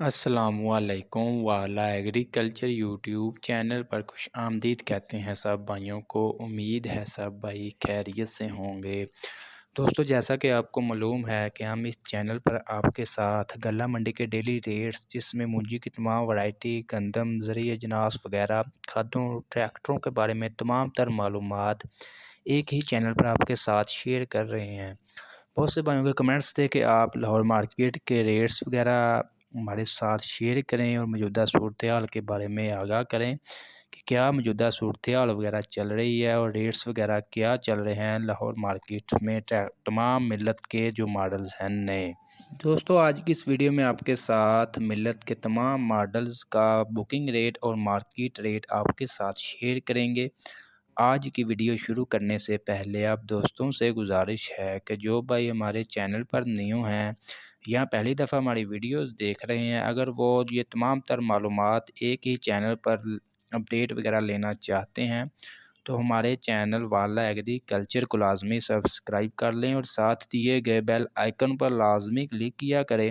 अस्सलामुअलैकुम वाला agriculture YouTube channel पर खुश आमदीद कहते हैं सब भाइयों को। उम्मीद है सब भाई खैरियत से होंगे। दोस्तों, जैसा कि आपको मालूम है कि हम इस चैनल पर आपके साथ गल्ला मंडी के डेली रेट्स, जिसमें मूंजी की तमाम वैरायटी, गंदम, ज़रिए अजनास वगैरह, खादों, ट्रैक्टरों के बारे में तमाम तर मालूमात एक ही चैनल पर आपके साथ शेयर कर रहे हैं। बहुत से भाइयों के कमेंट्स थे कि आप लाहौर मार्केट के रेट्स वगैरह हमारे साथ शेयर करें और मौजूदा सूरत हाल के बारे में आगाह करें कि क्या मौजूदा सूरत हाल वगैरह चल रही है और रेट्स वगैरह क्या चल रहे हैं लाहौर मार्केट में तमाम मिलत के जो मॉडल्स हैं नए। दोस्तों, आज की इस वीडियो में आपके साथ मिलत के तमाम मॉडल्स का बुकिंग रेट और मार्केट रेट आपके साथ शेयर करेंगे। आज की वीडियो शुरू करने से पहले आप दोस्तों से गुजारिश है कि जो भाई हमारे चैनल पर न्यू हैं या पहली दफ़ा हमारी वीडियोस देख रहे हैं, अगर वो ये तमाम तर मालूमात एक ही चैनल पर अपडेट वगैरह लेना चाहते हैं तो हमारे चैनल वाला एग्रीकल्चर को लाजमी सब्सक्राइब कर लें और साथ दिए गए बेल आइकन पर लाजमी क्लिक किया करें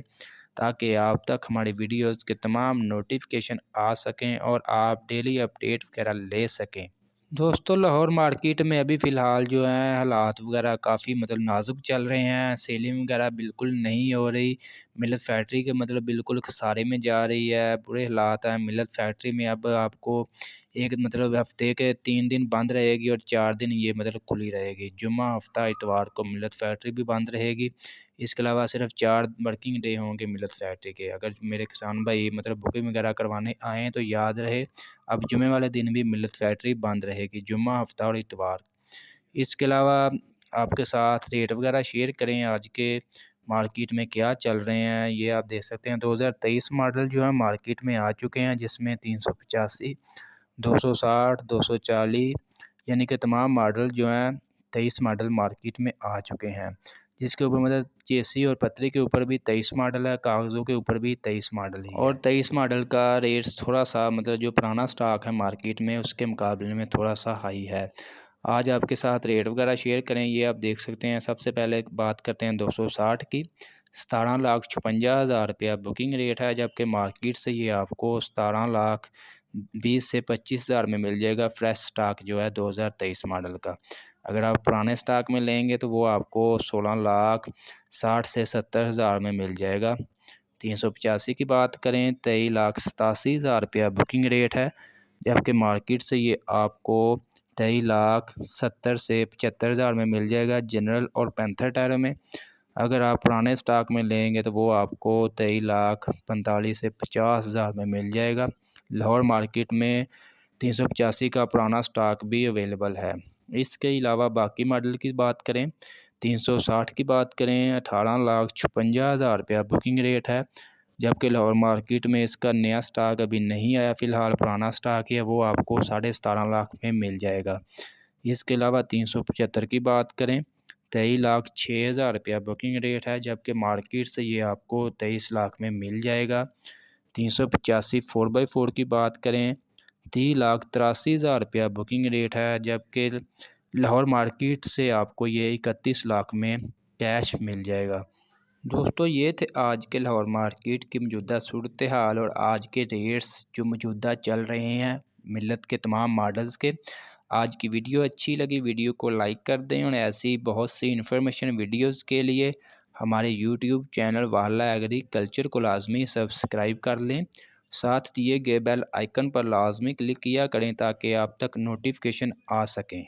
ताकि आप तक हमारी वीडियोस के तमाम नोटिफिकेशन आ सकें और आप डेली अपडेट वगैरह ले सकें। दोस्तों, लाहौर मार्केट में अभी फ़िलहाल जो है हालात वगैरह काफ़ी नाजुक चल रहे हैं। सेलिंग वगैरह बिल्कुल नहीं हो रही। मिलत फैक्ट्री के बिल्कुल खसारे में जा रही है। बुरे हालात हैं मिलत फैक्ट्री में। अब आपको एक हफ्ते के 3 दिन बंद रहेगी और 4 दिन ये खुली रहेगी। जुम्मा, हफ्ता, इतवार को मिलत फैक्ट्री भी बंद रहेगी। इसके अलावा सिर्फ 4 वर्किंग डे होंगे मिलत फैक्ट्री के। अगर मेरे किसान भाई बुकिंग वगैरह करवाने आएँ तो याद रहे, अब जुमे वाले दिन भी मिलत फैक्ट्री बंद रहेगी, जुम्मा, हफ्ता और इतवार। इसके अलावा आपके साथ रेट वगैरह शेयर करें आज के मार्केट में क्या चल रहे हैं। ये आप देख सकते हैं 2023 मॉडल जो है मार्केट में आ चुके हैं, जिसमें 385, 260, 240 यानी कि तमाम मॉडल जो हैं 23 मॉडल मार्केट में आ चुके हैं। जिसके ऊपर चेसी और पतरी के ऊपर भी 23 मॉडल है, कागज़ों के ऊपर भी 23 मॉडल ही और 23 मॉडल का रेट्स थोड़ा सा जो पुराना स्टॉक है मार्केट में उसके मुकाबले में थोड़ा सा हाई है। आज आपके साथ रेट वगैरह शेयर करें, ये आप देख सकते हैं। सबसे पहले बात करते हैं 260 की। 17,56,000 रुपया बुकिंग रेट है, जबकि मार्केट से ये आपको 17,20,000 से 25,000 में मिल जाएगा। फ्रेश स्टॉक जो है 2023 मॉडल का। अगर आप पुराने स्टॉक में लेंगे तो वो आपको 16,60,000 से 70,000 में मिल जाएगा। 385 की बात करें 23,87,000 रुपया बुकिंग रेट है, जबकि मार्केट से ये आपको 23,70,000 से 75,000 में मिल जाएगा जनरल और पैंथर टायरों में। अगर आप पुराने स्टॉक में लेंगे तो वो आपको 23,45,000 से 50,000 में मिल जाएगा। लाहौर मार्केट में 385 का पुराना स्टॉक भी अवेलेबल है। इसके अलावा बाकी मॉडल की बात करें, 360 की बात करें 18,56,000 रुपया बुकिंग रेट है, जबकि लाहौर मार्केट में इसका नया स्टॉक अभी नहीं आया। फ़िलहाल पुराना स्टॉक है वो आपको 17.5 लाख में मिल जाएगा। इसके अलावा 375 की बात करें 23,06,000 रुपया बुकिंग रेट है, जबकि मार्केट से ये आपको 23 लाख में मिल जाएगा। 385 4x4 की बात करें 30,83,000 रुपया बुकिंग रेट है, जबकि लाहौर मार्केट से आपको ये 31 लाख में कैश मिल जाएगा। दोस्तों, ये थे आज के लाहौर मार्केट की मौजूदा सूरत हाल और आज के रेट्स जो मौजूदा चल रहे हैं मिलत के तमाम मॉडल्स के। आज की वीडियो अच्छी लगी, वीडियो को लाइक कर दें और ऐसी बहुत सी इन्फॉर्मेशन वीडियोस के लिए हमारे यूट्यूब चैनल वाला एग्रीकल्चर को लाजमी सब्सक्राइब कर लें। साथ दिए गए बेल आइकन पर लाजमी क्लिक किया करें ताकि आप तक नोटिफिकेशन आ सकें।